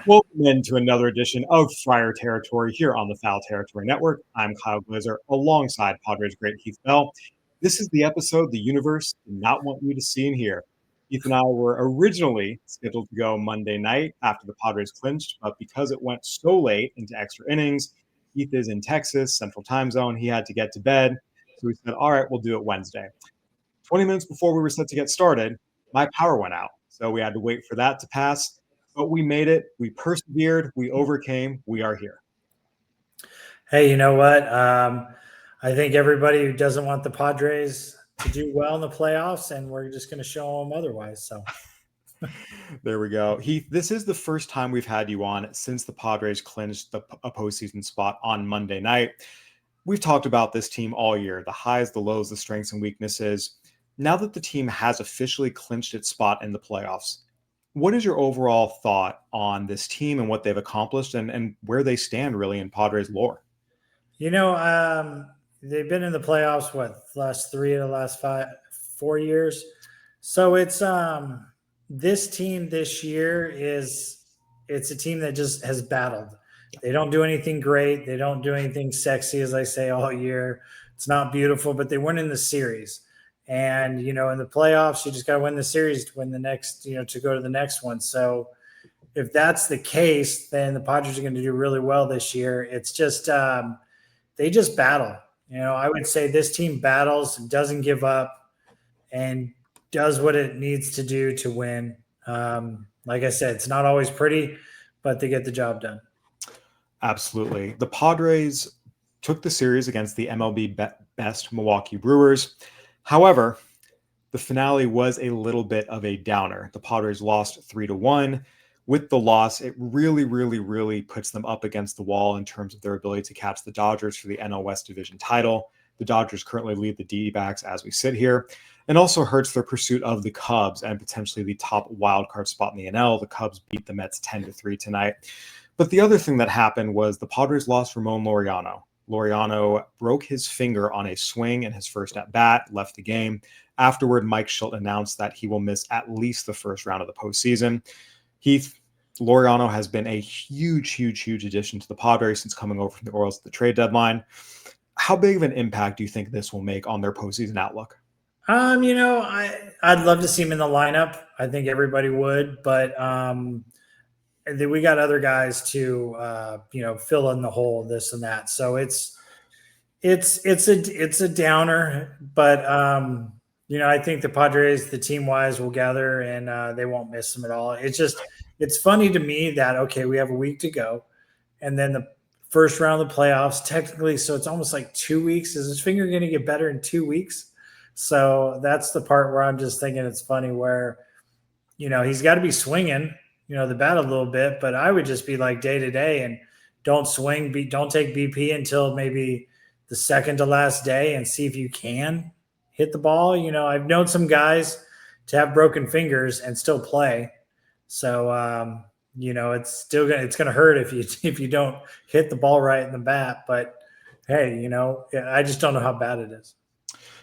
Welcome into another edition of Friar Territory here on the Foul Territory Network. I'm Kyle Glaser alongside Padres great Heath Bell. This is the episode the universe did not want you to see and hear. Heath and I were originally scheduled to go Monday night after the Padres clinched, but because it went so late into extra innings, Heath is in Texas, Central Time Zone. He had to get to bed. So we said, all right, we'll do it Wednesday. 20 minutes before we were set to get started, my power went out. So we had to wait for that to pass. But we made it. We persevered. We overcame. We are here. Hey, you know what? I think everybody who doesn't want the Padres to do well in the playoffs, and we're just going to show them otherwise. So there we go. Heath, this is the first time we've had you on since the Padres clinched a postseason spot on Monday night. We've talked about this team all year, the highs, the lows, the strengths and weaknesses. Now that the team has officially clinched its spot in the playoffs, what is your overall thought on this team and what they've accomplished and where they stand really in Padres lore? You know, they've been in the playoffs, last 3 of the last 4 years. So it's this team this year it's a team that just has battled. They don't do anything great. They don't do anything sexy, as I say all year. It's not beautiful, but they win in the series. And, you know, in the playoffs, you just got to win the series to win the next, to go to the next one. So if that's the case, then the Padres are going to do really well this year. It's just they just battle. I would say this team battles, doesn't give up, and does what it needs to do to win. Like I said, it's not always pretty, but they get the job done. Absolutely. The Padres took the series against the MLB best Milwaukee Brewers. However, the finale was a little bit of a downer. The Padres lost 3-1. With the loss, it really puts them up against the wall in terms of their ability to catch the Dodgers for the NL West Division title. The Dodgers currently lead the D-backs as we sit here, and also hurts their pursuit of the Cubs and potentially the top wildcard spot in the NL. The Cubs beat the Mets 10-3 tonight. But the other thing that happened was the Padres lost Ramon Laureano. Laureano broke his finger on a swing in his first at-bat, left the game. Afterward, Mike Shildt announced that he will miss at least the first round of the postseason. Heath, Laureano has been a huge addition to the Padres since coming over from the Orioles at the trade deadline. How big of an impact do you think this will make on their postseason outlook? I'd love to see him in the lineup. I think everybody would, but we got other guys to fill in the hole, this and that. So it's a downer, but I think the Padres, the team wise, will gather and they won't miss him at all. It's funny to me that we have a week to go, and then the first round of the playoffs technically. So it's almost like 2 weeks. Is his finger going to get better in 2 weeks? So that's the part where I'm just thinking it's funny where, he's got to be swinging, the bat a little bit, but I would just be like day to day and don't swing, don't take BP until maybe the second to last day and see if you can hit the ball. I've known some guys to have broken fingers and still play. So, it's going to hurt if you don't hit the ball right in the bat, but hey, I just don't know how bad it is.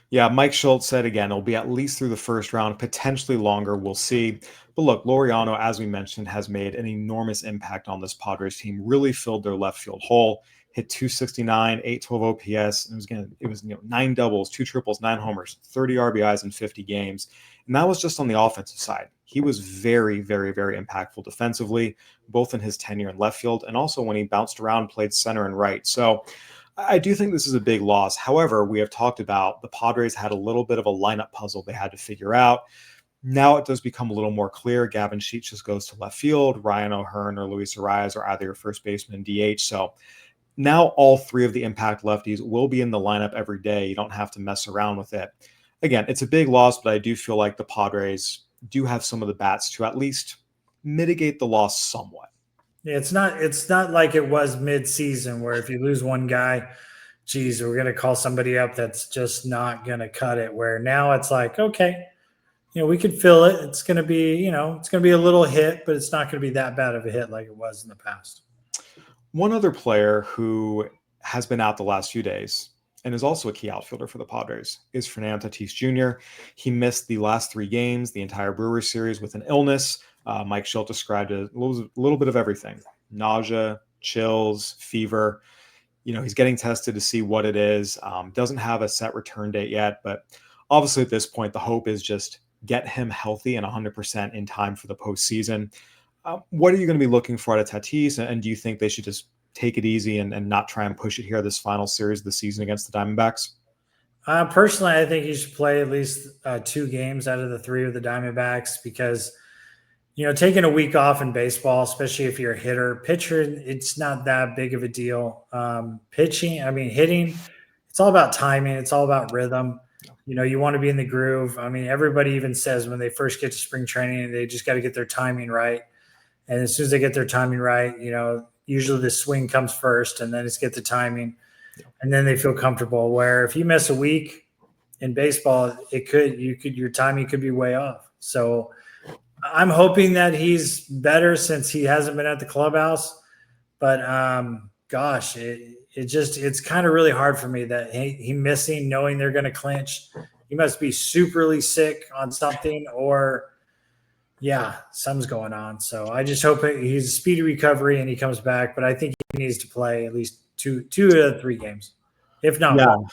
Yeah, Mike Shildt said again, it'll be at least through the first round, potentially longer. We'll see. But look, Laureano, as we mentioned, has made an enormous impact on this Padres team, really filled their left field hole, hit 269, 812 OPS. It was 9 doubles, 2 triples, 9 homers, 30 RBIs in 50 games. And that was just on the offensive side. He was very impactful defensively, both in his tenure in left field and also when he bounced around, played center and right. So I do think this is a big loss. However, we have talked about the Padres had a little bit of a lineup puzzle they had to figure out. Now it does become a little more clear. Gavin Sheets just goes to left field. Ryan O'Hearn or Luis Arias are either your first baseman and DH. So now all 3 of the impact lefties will be in the lineup every day. You don't have to mess around with it. Again, it's a big loss, but I do feel like the Padres do have some of the bats to at least mitigate the loss somewhat. Yeah, it's not like it was mid-season where if you lose one guy, geez, we're going to call somebody up that's just not going to cut it. Where now it's like, okay, we could fill it. It's going to be, it's going to be a little hit, but it's not going to be that bad of a hit like it was in the past. One other player who has been out the last few days and is also a key outfielder for the Padres is Fernando Tatis Jr. He missed the last 3 games, the entire Brewers series with an illness. Mike Schilt described it as a little bit of everything: nausea, chills, fever. He's getting tested to see what it is. Doesn't have a set return date yet, but obviously at this point, the hope is just get him healthy and 100% in time for the postseason. What are you going to be looking for out of Tatis? And do you think they should just take it easy and not try and push it here this final series of the season against the Diamondbacks? Personally, I think he should play at least 2 games out of the 3 of the Diamondbacks because, taking a week off in baseball, especially if you're a hitter, pitcher, it's not that big of a deal. Hitting, it's all about timing. It's all about rhythm. You want to be in the groove. Everybody even says when they first get to spring training, they just got to get their timing right. And as soon as they get their timing right, usually the swing comes first and then it's get the timing and then they feel comfortable. Where if you miss a week in baseball, your timing could be way off. So I'm hoping that he's better since he hasn't been at the clubhouse. But gosh, it's kind of really hard for me that he missing, knowing they're going to clinch. He must be superly sick on something, or something's going on. So I just hope he's a speedy recovery and he comes back. But I think he needs to play at least two out of 3 games, if not more.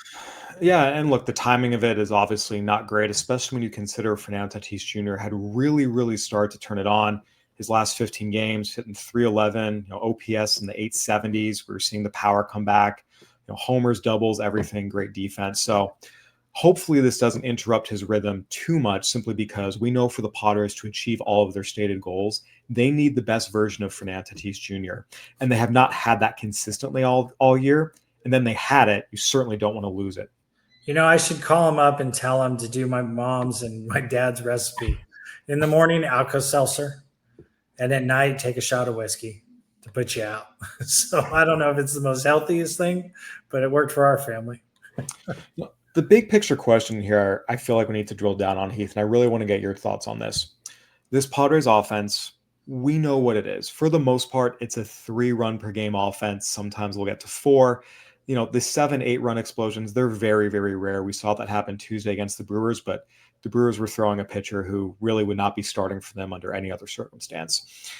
Yeah, and look, the timing of it is obviously not great, especially when you consider Fernando Tatis Jr. had really, really started to turn it on. His last 15 games, hitting 311, OPS in the 870s. We were seeing the power come back, homers, doubles, everything, great defense. So hopefully this doesn't interrupt his rhythm too much, simply because we know for the Padres to achieve all of their stated goals, they need the best version of Fernando Tatis Jr. And they have not had that consistently all year. And then they had it. You certainly don't want to lose it. I should call him up and tell him to do my mom's and my dad's recipe. In the morning, Alka-Seltzer, and at night, take a shot of whiskey to put you out. So I don't know if it's the most healthiest thing, but it worked for our family. The big picture question here, I feel like we need to drill down on, Heath, and I really want to get your thoughts on this. This Padres offense, we know what it is. For the most part, it's a 3-run per game offense. Sometimes we'll get to 4. The 7-8 run explosions, they're very, very rare. We saw that happen Tuesday against the Brewers, but the Brewers were throwing a pitcher who really would not be starting for them under any other circumstance.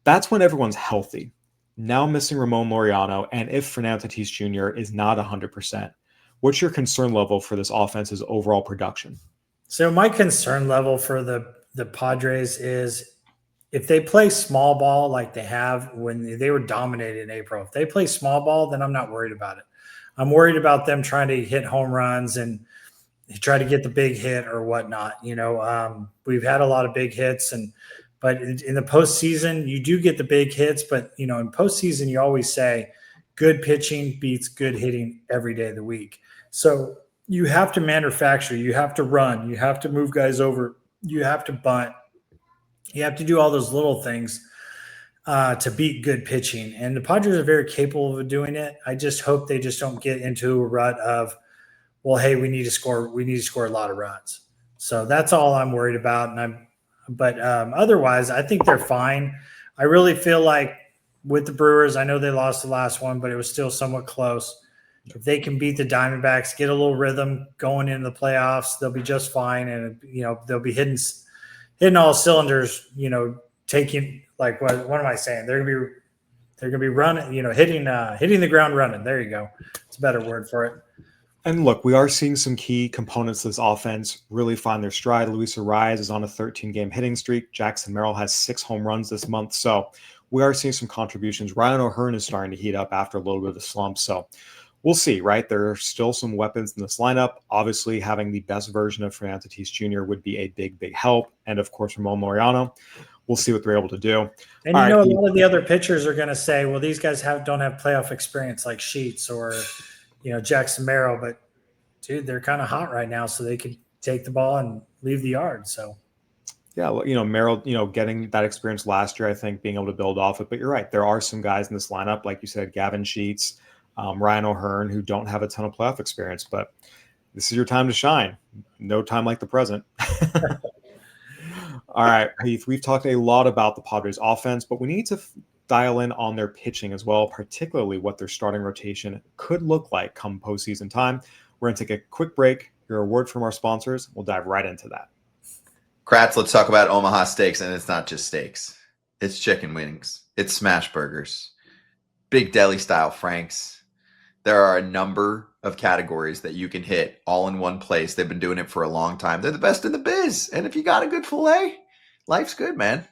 That's when everyone's healthy. Now missing Ramon Laureano, and if Fernando Tatis Jr. is not 100%, what's your concern level for this offense's overall production? So my concern level for the Padres is if they play small ball like they have when they were dominated in April. If they play small ball, then I'm not worried about it. I'm worried about them trying to hit home runs and try to get the big hit or whatnot. We've had a lot of big hits, but in the postseason, you do get the big hits. But in postseason, you always say good pitching beats good hitting every day of the week. So you have to manufacture, you have to run, you have to move guys over, you have to bunt, you have to do all those little things to beat good pitching. And the Padres are very capable of doing it. I just hope they just don't get into a rut of, well, hey, we need to score a lot of runs. So that's all I'm worried about. But otherwise, I think they're fine. I really feel like with the Brewers, I know they lost the last one, but it was still somewhat close. If they can beat the Diamondbacks, get a little rhythm going into the playoffs, they'll be just fine. And, they'll be hitting all cylinders, taking, like, what am I saying? They're going to be running, hitting the ground running. There you go. It's a better word for it. And look, we are seeing some key components of this offense really find their stride. Luis Ariz is on a 13-game hitting streak. Jackson Merrill has 6 home runs this month. So we are seeing some contributions. Ryan O'Hearn is starting to heat up after a little bit of a slump. So we'll see, right? There are still some weapons in this lineup. Obviously, having the best version of Fernando Tatis Jr. would be a big, big help. And of course, Ramon Laureano. We'll see what they're able to do. And a lot of the other pitchers are going to say, well, these guys don't have playoff experience like Sheets or, Jackson Merrill. But, dude, they're kind of hot right now, so they can take the ball and leave the yard. So, yeah, Merrill, getting that experience last year, I think being able to build off it. But you're right. There are some guys in this lineup, like you said, Gavin Sheets, Ryan O'Hearn, who don't have a ton of playoff experience, but this is your time to shine. No time like the present. All right, Heath, we've talked a lot about the Padres offense, but we need to dial in on their pitching as well, particularly what their starting rotation could look like come postseason time. We're going to take a quick break, hear a word from our sponsors. We'll dive right into that. Kratz, let's talk about Omaha Steaks, and it's not just steaks. It's chicken wings. It's smash burgers. Big deli-style franks. There are a number of categories that you can hit all in one place. They've been doing it for a long time. They're the best in the biz. And if you got a good filet, life's good, man.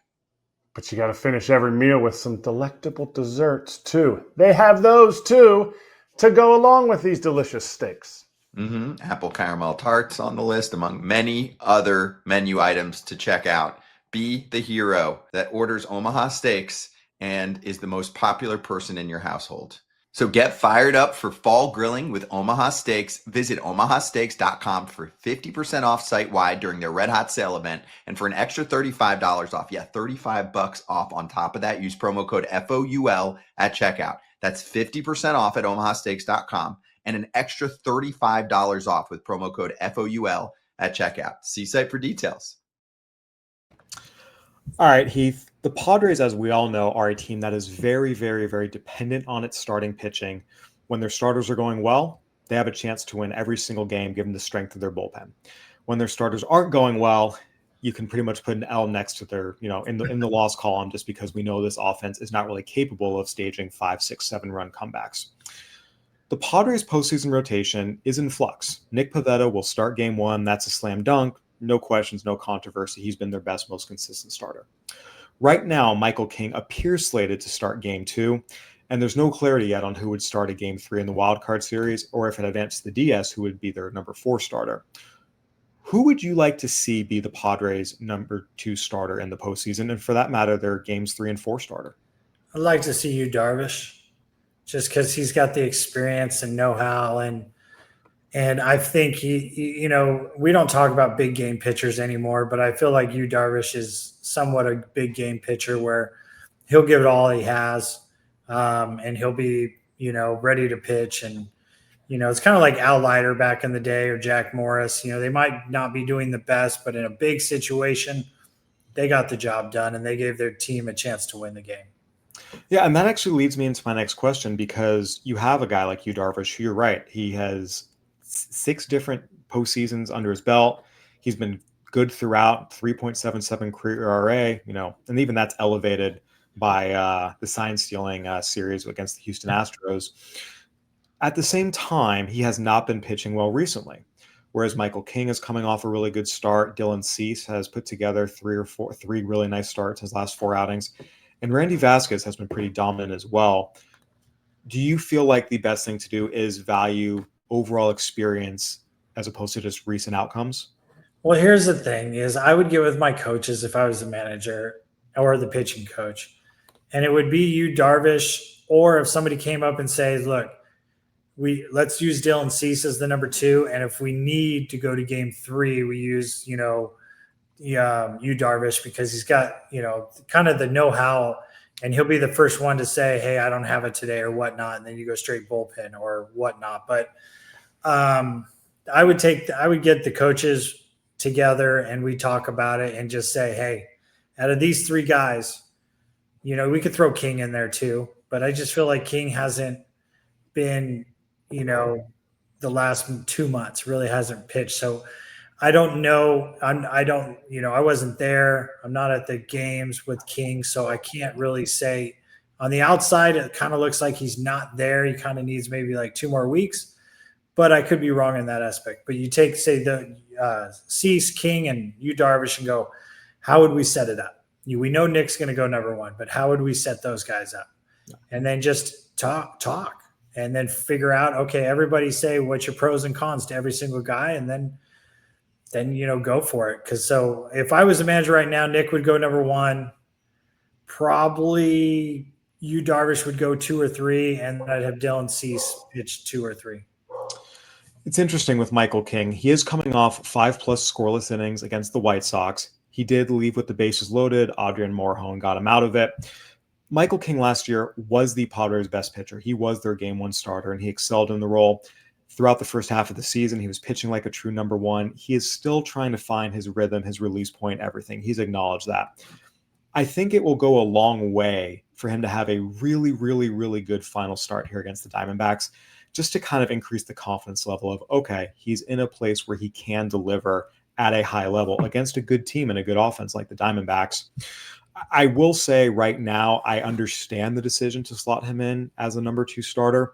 But you got to finish every meal with some delectable desserts, too. They have those, too, to go along with these delicious steaks. Apple caramel tarts on the list, among many other menu items to check out. Be the hero that orders Omaha Steaks and is the most popular person in your household. So get fired up for fall grilling with Omaha Steaks. Visit omahasteaks.com for 50% off site-wide during their Red Hot Sale event. And for an extra $35 off, $35 off on top of that, use promo code FOUL at checkout. That's 50% off at omahasteaks.com and an extra $35 off with promo code FOUL at checkout. See site for details. All right, Heath. The Padres, as we all know, are a team that is very, very, very dependent on its starting pitching. When their starters are going well, they have a chance to win every single game given the strength of their bullpen. When their starters aren't going well, you can pretty much put an L next to their, in the loss column, just because we know this offense is not really capable of staging 5, 6, 7-run comebacks. The Padres' postseason rotation is in flux. Nick Pivetta will start game 1. That's a slam dunk. No questions, no controversy. He's been their best, most consistent starter. Right now, Michael King appears slated to start game 2, and there's no clarity yet on who would start at game 3 in the wildcard series, or if it advanced to the DS, who would be their number 4 starter. Who would you like to see be the Padres' number 2 starter in the postseason, and for that matter, their games 3 and 4 starter? I'd like to see Yu Darvish, just because he's got the experience and know-how, and I think we don't talk about big game pitchers anymore, but I feel like Yu Darvish is somewhat a big game pitcher where he'll give it all he has, and he'll be, ready to pitch. And, it's kind of like Al Leiter back in the day or Jack Morris. They might not be doing the best, but in a big situation, they got the job done and they gave their team a chance to win the game. Yeah, and that actually leads me into my next question, because you have a guy like Yu Darvish who, you're right, he has 6 different postseasons under his belt. He's been good throughout, 3.77 career ERA, and even that's elevated by the sign-stealing series against the Houston Astros. At the same time, he has not been pitching well recently, whereas Michael King is coming off a really good start. Dylan Cease has put together 3 really nice starts his last 4 outings, and Randy Vasquez has been pretty dominant as well. Do you feel like the best thing to do is value overall experience as opposed to just recent outcomes? Well, here's the thing is I would get with my coaches if I was the manager or the pitching coach, and it would be Yu Darvish, or if somebody came up and says, look, let's use Dylan Cease as the number 2. And if we need to go to game 3, we use, Yu Darvish, because he's got, kind of the know-how, and he'll be the first one to say, hey, I don't have it today or whatnot. And then you go straight bullpen or whatnot. But I would get the coaches together and we talk about it and just say, hey, out of these 3 guys, we could throw King in there too, but I just feel like King hasn't been, the last 2 months really hasn't pitched. So I don't know. I wasn't there. I'm not at the games with King, so I can't really say. On the outside, it kind of looks like he's not there. He kind of needs maybe like 2 more weeks, but I could be wrong in that aspect. But you take, say, the Cease, King, and Yu Darvish and go, how would we set it up? We know Nick's going to go number 1, but how would we set those guys up? And then just talk, and then figure out, okay, everybody say what's your pros and cons to every single guy, and then go for it. Because so if I was a manager right now, Nick would go number 1. Probably Yu Darvish would go 2 or 3, and I'd have Dylan Cease pitch 2 or 3. It's interesting with Michael King. He is coming off 5+ scoreless innings against the White Sox. He did leave with the bases loaded. Adrian Morejon got him out of it. Michael King last year was the Padres' best pitcher. He was their game 1 starter, and he excelled in the role. Throughout the first half of the season, he was pitching like a true number 1. He is still trying to find his rhythm, his release point, everything. He's acknowledged that. I think it will go a long way for him to have a really, really, really good final start here against the Diamondbacks, just to kind of increase the confidence level of, okay, he's in a place where he can deliver at a high level against a good team and a good offense like the Diamondbacks. I will say right now, I understand the decision to slot him in as a number 2 starter.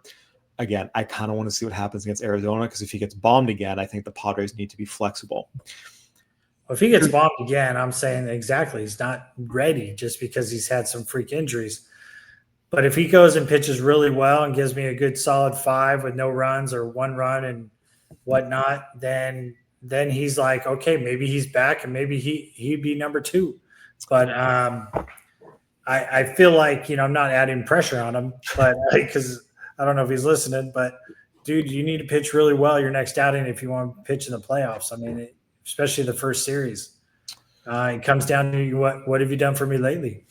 Again, I kind of want to see what happens against Arizona, because if he gets bombed again, I think the Padres need to be flexible. Well, if he gets bombed again, I'm saying exactly, he's not ready just because he's had some freak injuries. But if he goes and pitches really well and gives me a good solid 5 with no runs or 1 run and whatnot, then he's like, okay, maybe he's back and maybe he'd be number 2. But I feel like, I'm not adding pressure on him, but because I don't know if he's listening, but dude, you need to pitch really well your next outing if you want to pitch in the playoffs. I mean, especially the first series. It comes down to what have you done for me lately?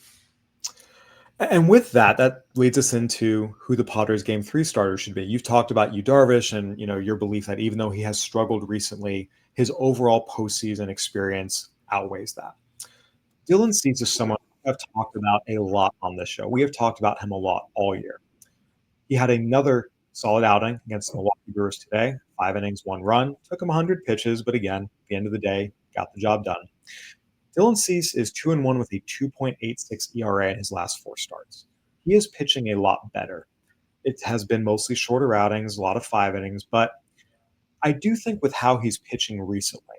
And with that leads us into who the Padres Game 3 starters should be. You've talked about Yu Darvish and, your belief that even though he has struggled recently, his overall postseason experience outweighs that. Dylan Cease is someone I've talked about a lot on this show. We have talked about him a lot all year. He had another solid outing against the Milwaukee Brewers today. 5 innings, 1 run. Took him 100 pitches, but again, at the end of the day, got the job done. Dylan Cease is 2-1 with a 2.86 ERA in his last 4 starts. He is pitching a lot better. It has been mostly shorter outings, a lot of 5 innings, but I do think with how he's pitching recently,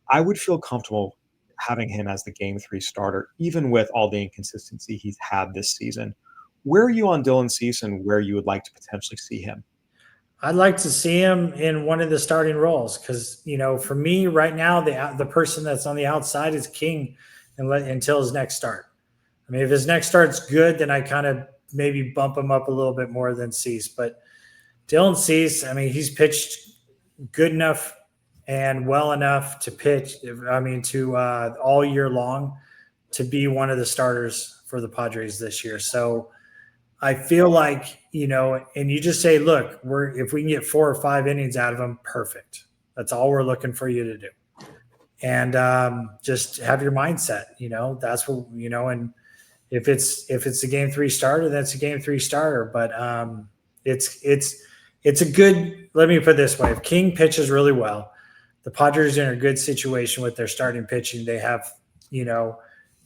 I would feel comfortable having him as the Game 3 starter, even with all the inconsistency he's had this season. Where are you on Dylan Cease and where you would like to potentially see him? I'd like to see him in one of the starting roles because, for me right now, the person that's on the outside is King until his next start. I mean, if his next start's good, then I kind of maybe bump him up a little bit more than Cease. But Dylan Cease, I mean, he's pitched good enough and well enough to pitch, all year long to be one of the starters for the Padres this year. So I feel like, and you just say, look, if we can get 4 or 5 innings out of him, perfect. That's all we're looking for you to do. And just have your mindset, that's what, and if it's a Game 3 starter, that's a Game 3 starter. But it's a good, let me put it this way. If King pitches really well, the Padres are in a good situation with their starting pitching. They have,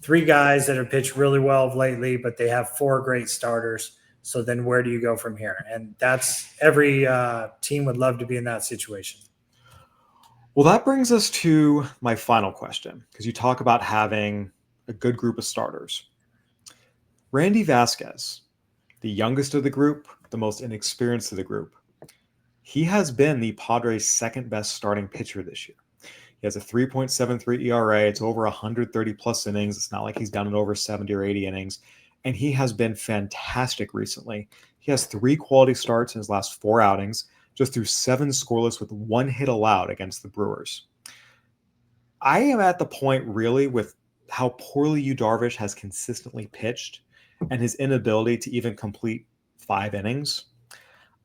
3 guys that have pitched really well lately, but they have 4 great starters. So then where do you go from here? And that's every team would love to be in that situation. Well, that brings us to my final question, because you talk about having a good group of starters. Randy Vasquez, the youngest of the group, the most inexperienced of the group, he has been the Padres' second best starting pitcher this year. He has a 3.73 ERA. It's over 130 plus innings. It's not like he's done it over 70 or 80 innings. And he has been fantastic recently. He has 3 quality starts in his last 4 outings, just threw 7 scoreless with 1 hit allowed against the Brewers. I am at the point really with how poorly Yu Darvish has consistently pitched and his inability to even complete 5 innings.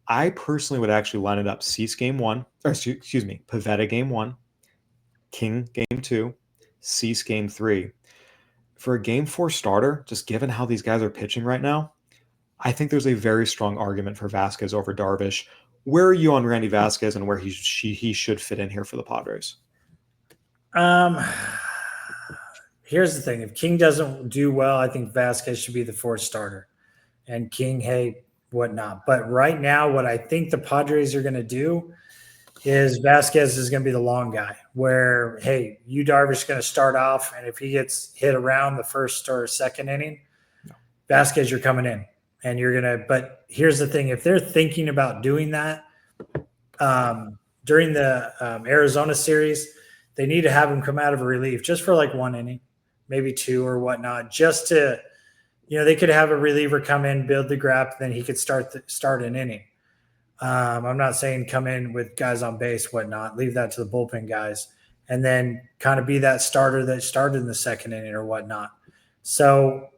I personally would actually line it up Cease Game 1, or excuse me, Pivetta Game 1, King Game 2, Cease Game 3. For a Game 4 starter, just given how these guys are pitching right now, I think there's a very strong argument for Vasquez over Darvish. Where are you on Randy Vasquez and where he should fit in here for the Padres? Here's the thing. If King doesn't do well, I think Vasquez should be the 4th starter. And King, hey, whatnot. But right now, what I think the Padres are going to do is Vasquez is going to be the long guy where, hey, Yu Darvish is going to start off, and if he gets hit around the first or second inning, Vasquez, you're coming in. And you're going to – but here's the thing. If they're thinking about doing that during the Arizona series, they need to have him come out of a relief just for like 1 inning, maybe 2 or whatnot, just to – they could have a reliever come in, build the gap, then he could start an inning. I'm not saying come in with guys on base, whatnot. Leave that to the bullpen guys, and then kind of be that starter that started in the second inning or whatnot. So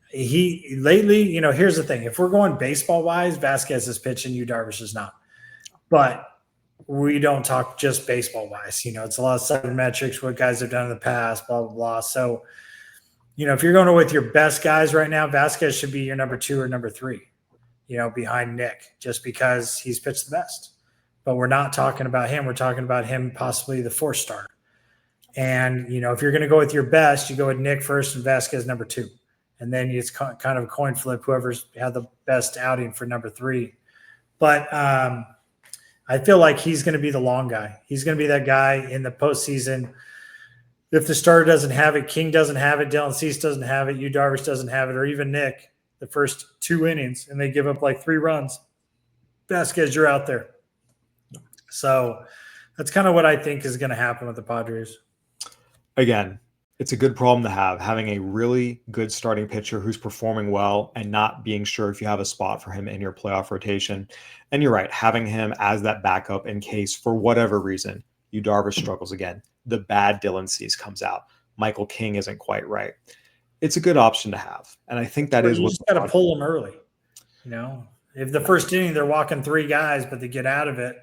he lately, here's the thing: if we're going baseball wise, Vasquez is pitching, Yu Darvish is not. But we don't talk just baseball wise. It's a lot of sabermetrics, what guys have done in the past, blah blah blah. So, if you're going with your best guys right now, Vasquez should be your number 2 or number 3. Behind Nick, just because he's pitched the best. But we're not talking about him. We're talking about him possibly the 4th starter. And, if you're going to go with your best, you go with Nick first and Vasquez number 2. And then it's kind of a coin flip, whoever's had the best outing for number 3. But I feel like he's going to be the long guy. He's going to be that guy in the postseason. If the starter doesn't have it, King doesn't have it, Dylan Cease doesn't have it, Yu Darvish doesn't have it, or even Nick, the first 2 innings, and they give up like 3 runs, Vasquez, you're out there. So that's kind of what I think is going to happen with the Padres. Again, it's a good problem to have, having a really good starting pitcher who's performing well and not being sure if you have a spot for him in your playoff rotation. And you're right, having him as that backup in case, for whatever reason, Yu Darvish struggles again. The bad Dylan Cease comes out. Michael King isn't quite right. It's a good option to have. And I think that is what you just got to pull them early. If the first inning they're walking 3 guys, but they get out of it,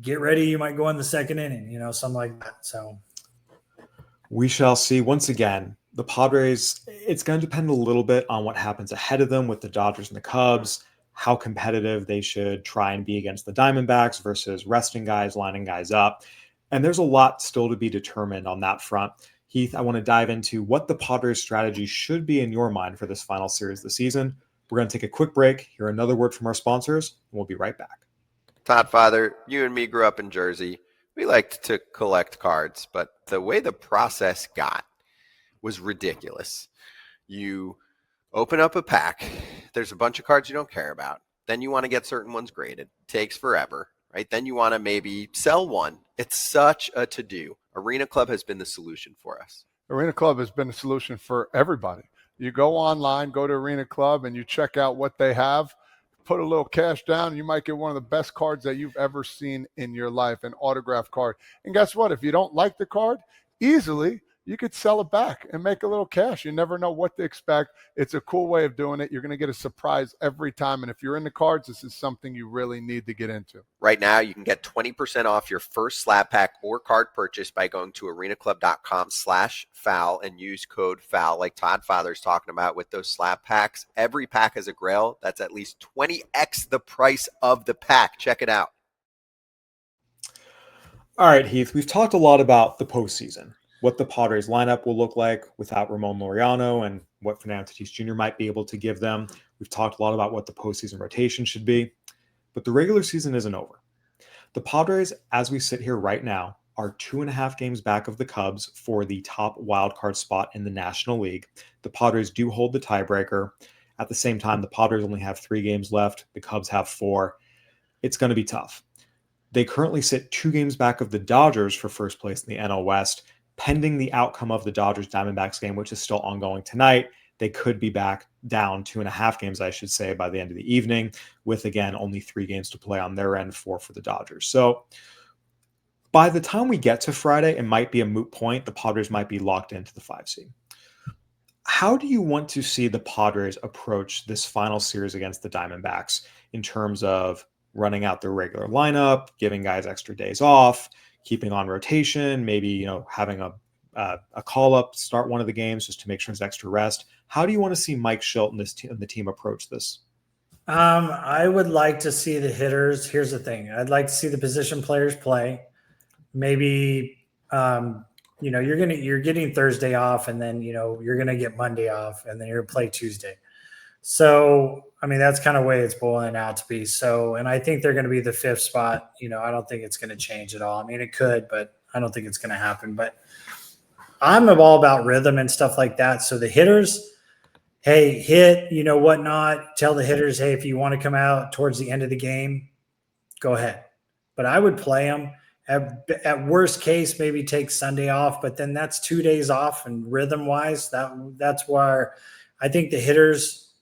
get ready. You might go in the second inning, something like that. So we shall see. Once again, the Padres, it's going to depend a little bit on what happens ahead of them with the Dodgers and the Cubs, how competitive they should try and be against the Diamondbacks versus resting guys, lining guys up. And there's a lot still to be determined on that front. Heath, I want to dive into what the Padres' strategy should be in your mind for this final series of the season. We're going to take a quick break, hear another word from our sponsors, and we'll be right back. Todd Father, you and me grew up in Jersey. We liked to collect cards, but the way the process got was ridiculous. You open up a pack. There's a bunch of cards you don't care about. Then you want to get certain ones graded. Takes forever, right? Then you want to maybe sell one. It's such a to-do. Arena Club has been the solution for us. Arena Club has been a solution for everybody. You go online, go to Arena Club, and you check out what they have. Put a little cash down, and you might get one of the best cards that you've ever seen in your life, an autographed card. And guess what? If you don't like the card, easily you could sell it back and make a little cash. You never know what to expect. It's a cool way of doing it. You're going to get a surprise every time. And if you're into cards, this is something you really need to get into. Right now, you can get 20% off your first slab pack or card purchase by going to arenaclub.com/foul and use code FOUL like Todd Father's talking about with those slab packs. Every pack has a grail that's at least 20x the price of the pack. Check it out. All right, Heath, we've talked a lot about the postseason, what the Padres lineup will look like without Ramon Laureano and what Fernando Tatis Jr. might be able to give them. We've talked a lot about what the postseason rotation should be, but the regular season isn't over. The Padres, as we sit here right now, are 2.5 games back of the Cubs for the top wildcard spot in the National League. The Padres do hold the tiebreaker. At the same time, the Padres only have 3 games left. The Cubs have 4. It's going to be tough. They currently sit 2 games back of the Dodgers for first place in the NL West. Pending the outcome of the Dodgers-Diamondbacks game, which is still ongoing tonight, they could be back down 2.5 games, I should say, by the end of the evening, with, again, only 3 games to play on their end, 4 for the Dodgers. So by the time we get to Friday, it might be a moot point. The Padres might be locked into the 5 seed. How do you want to see the Padres approach this final series against the Diamondbacks in terms of running out their regular lineup, giving guys extra days off, keeping on rotation, maybe having a call up start one of the games just to make sure there's extra rest? How do you want to see Mike Shildt and the team approach this? I would like to see the hitters. Here's the thing: I'd like to see the position players play. Maybe you're getting Thursday off, and then you're gonna get Monday off, and then you're gonna play Tuesday. So, I mean, that's kind of the way it's boiling out to be. So, and I think they're going to be the 5th spot. I don't think it's going to change at all. I mean, it could, but I don't think it's going to happen. But I'm all about rhythm and stuff like that. So the hitters, hey, hit, whatnot. Tell the hitters, hey, if you want to come out towards the end of the game, go ahead. But I would play them. At worst case, maybe take Sunday off, but then that's 2 days off. And rhythm-wise, that's where I think the hitters –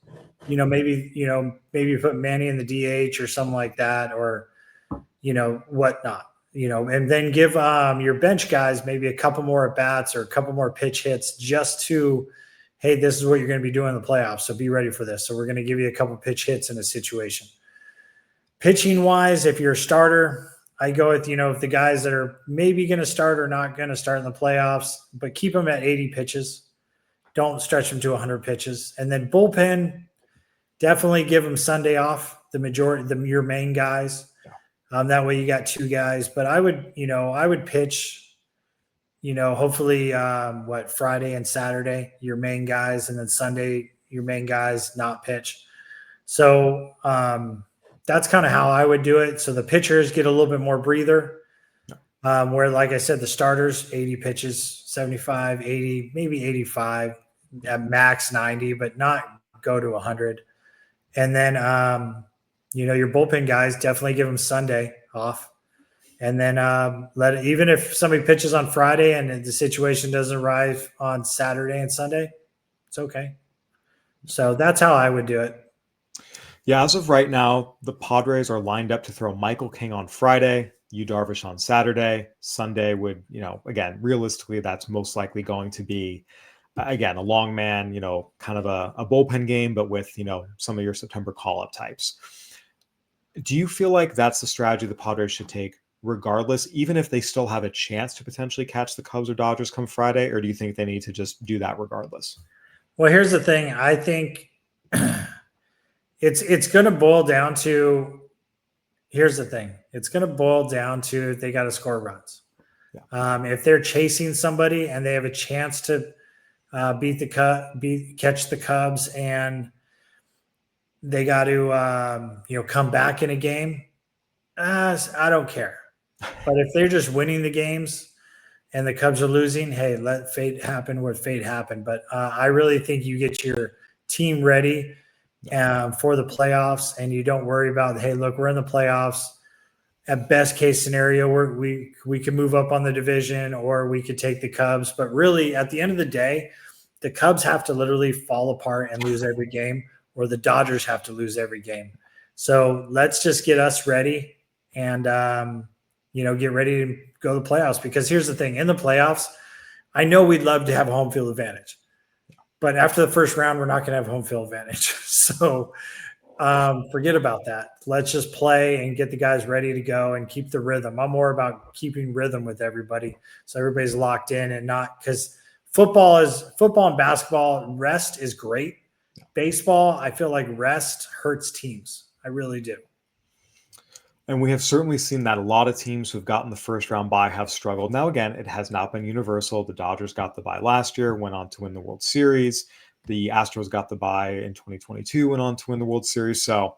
maybe put Manny in the DH or something like that, or, whatnot, and then give your bench guys maybe a couple more at bats or a couple more pitch hits just to, hey, this is what you're going to be doing in the playoffs. So be ready for this. So we're going to give you a couple pitch hits in a situation. Pitching wise, if you're a starter, I go with, if the guys that are maybe going to start or not going to start in the playoffs, but keep them at 80 pitches. Don't stretch them to 100 pitches. And then bullpen, definitely give them Sunday off, your main guys. That way you got 2 guys. But I would pitch hopefully Friday and Saturday, your main guys, and then Sunday, your main guys not pitch. So that's kind of how I would do it. So the pitchers get a little bit more breather, where, like I said, the starters, 80 pitches, 75, 80, maybe 85, at max 90, but not go to 100. And then, your bullpen guys, definitely give them Sunday off. And then even if somebody pitches on Friday and the situation doesn't arrive on Saturday and Sunday, it's okay. So that's how I would do it. Yeah, as of right now, the Padres are lined up to throw Michael King on Friday, Yu Darvish on Saturday. Sunday would, again, realistically, that's most likely going to be, again, a long man, kind of a bullpen game, but with, some of your September call-up types. Do you feel like that's the strategy the Padres should take regardless, even if they still have a chance to potentially catch the Cubs or Dodgers come Friday, or do you think they need to just do that regardless? Well, here's the thing. I think it's going to boil down to, here's the thing. It's going to boil down to they got to score runs. Yeah. If they're chasing somebody and they have a chance to catch the Cubs, and they got to come back in a game, I don't care. But if they're just winning the games and the Cubs are losing, hey, let fate happen what fate happened. But I really think you get your team ready for the playoffs, and you don't worry about, hey, look, we're in the playoffs. At best case scenario, we can move up on the division, or we could take the Cubs. But really, at the end of the day, the Cubs have to literally fall apart and lose every game, or the Dodgers have to lose every game. So let's just get us ready and get ready to go to the playoffs. Because here's the thing. In the playoffs, I know we'd love to have a home field advantage. But after the first round, we're not going to have home field advantage. So forget about that. Let's just play and get the guys ready to go and keep the rhythm. I'm more about keeping rhythm with everybody, so everybody's locked in, and not, because football and basketball, rest is great. Baseball, I feel like rest hurts teams. I really do. And we have certainly seen that a lot of teams who've gotten the first round bye have struggled. Now, again, it has not been universal. The Dodgers got the bye last year, went on to win the World Series. The Astros got the bye in 2022, went on to win the World Series. So,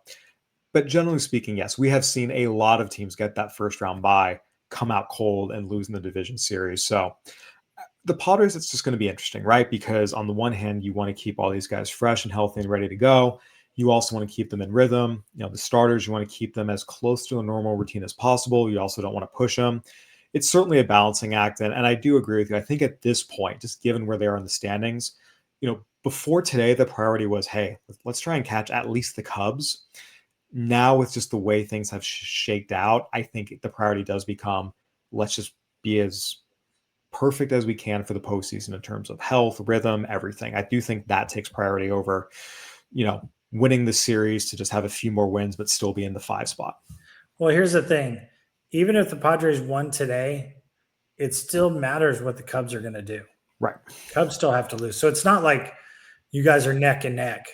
but generally speaking, yes, we have seen a lot of teams get that first round bye, come out cold, and lose in the division series. So the Padres, it's just going to be interesting, right? Because on the one hand, you want to keep all these guys fresh and healthy and ready to go. You also want to keep them in rhythm. The starters, you want to keep them as close to a normal routine as possible. You also don't want to push them. It's certainly a balancing act. And I do agree with you. I think at this point, just given where they are in the standings, before today, the priority was, hey, let's try and catch at least the Cubs. Now, with just the way things have shaked out, I think the priority does become, let's just be as perfect as we can for the postseason in terms of health, rhythm, everything. I do think that takes priority over, winning the series to just have a few more wins, but still be in the 5 spot. Well, here's the thing. Even if the Padres won today, it still matters what the Cubs are going to do. Right. Cubs still have to lose. So it's not like you guys are neck and neck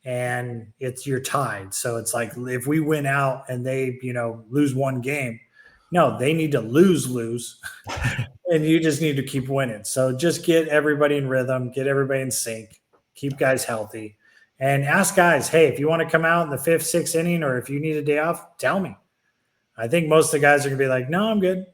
and you're tied. So it's like, if we win out and they, lose one game, no, they need to lose. And you just need to keep winning. So just get everybody in rhythm, get everybody in sync, keep guys healthy. And ask guys, hey, if you want to come out in the 5th, 6th inning, or if you need a day off, tell me. I think most of the guys are going to be like, no, I'm good.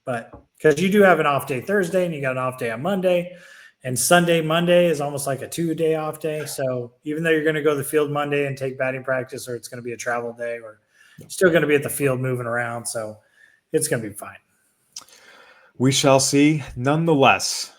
But because you do have an off day Thursday and you got an off day on Monday, and Monday is almost like a 2-day off day. So even though you're going to go to the field Monday and take batting practice, or it's going to be a travel day, or still going to be at the field moving around. So it's going to be fine. We shall see. Nonetheless,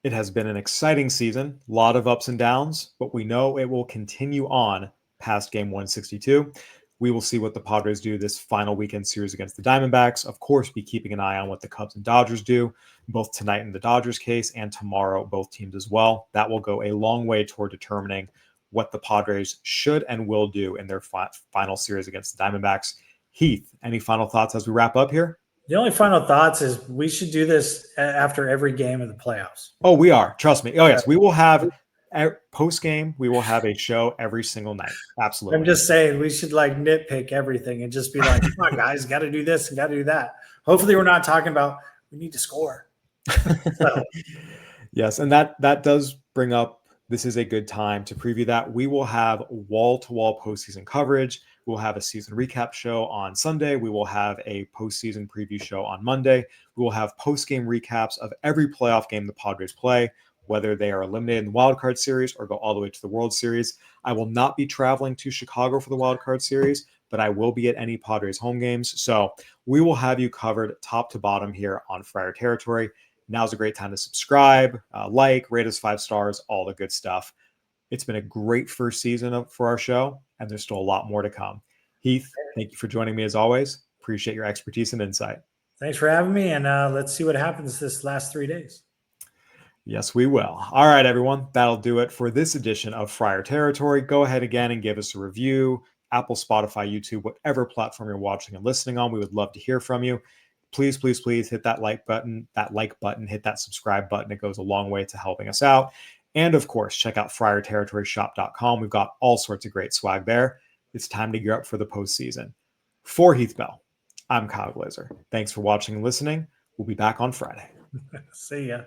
it has been an exciting season, a lot of ups and downs, but we know it will continue on past game 162. We will see what the Padres do this final weekend series against the Diamondbacks. Of course, be keeping an eye on what the Cubs and Dodgers do, both tonight in the Dodgers case and tomorrow, both teams as well. That will go a long way toward determining what the Padres should and will do in their final series against the Diamondbacks. Heath, any final thoughts as we wrap up here? The only final thoughts is we should do this after every game of the playoffs. Oh, we are. Trust me. Oh, yes. We will have post-game. We will have a show every single night. Absolutely. I'm just saying we should nitpick everything and just be like, come on, guys, got to do this and got to do that. Hopefully we're not talking about we need to score. So, Yes, and that does bring up, this is a good time to preview that. We will have wall-to-wall postseason coverage. We'll have a season recap show on Sunday. We will have a postseason preview show on Monday. We will have post-game recaps of every playoff game the Padres play, whether they are eliminated in the Wild Card Series or go all the way to the World Series. I will not be traveling to Chicago for the Wild Card Series, but I will be at any Padres home games. So we will have you covered top to bottom here on Friar Territory. Now's a great time to subscribe, rate us 5 stars, all the good stuff. It's been a great first season for our show, and there's still a lot more to come. Heath, thank you for joining me as always. Appreciate your expertise and insight. thanks for having me, and let's see what happens this last 3 days. Yes, we will. All right, everyone. That'll do it for this edition of Friar Territory. Go ahead again and give us a review. Apple, Spotify, YouTube, whatever platform you're watching and listening on. We would love to hear from you. Please, please, please hit that like button, hit that subscribe button. It goes a long way to helping us out. And of course, check out friarterritoryshop.com. We've got all sorts of great swag there. It's time to gear up for the postseason. For Heath Bell, I'm Kyle Glaser. Thanks for watching and listening. We'll be back on Friday. See ya.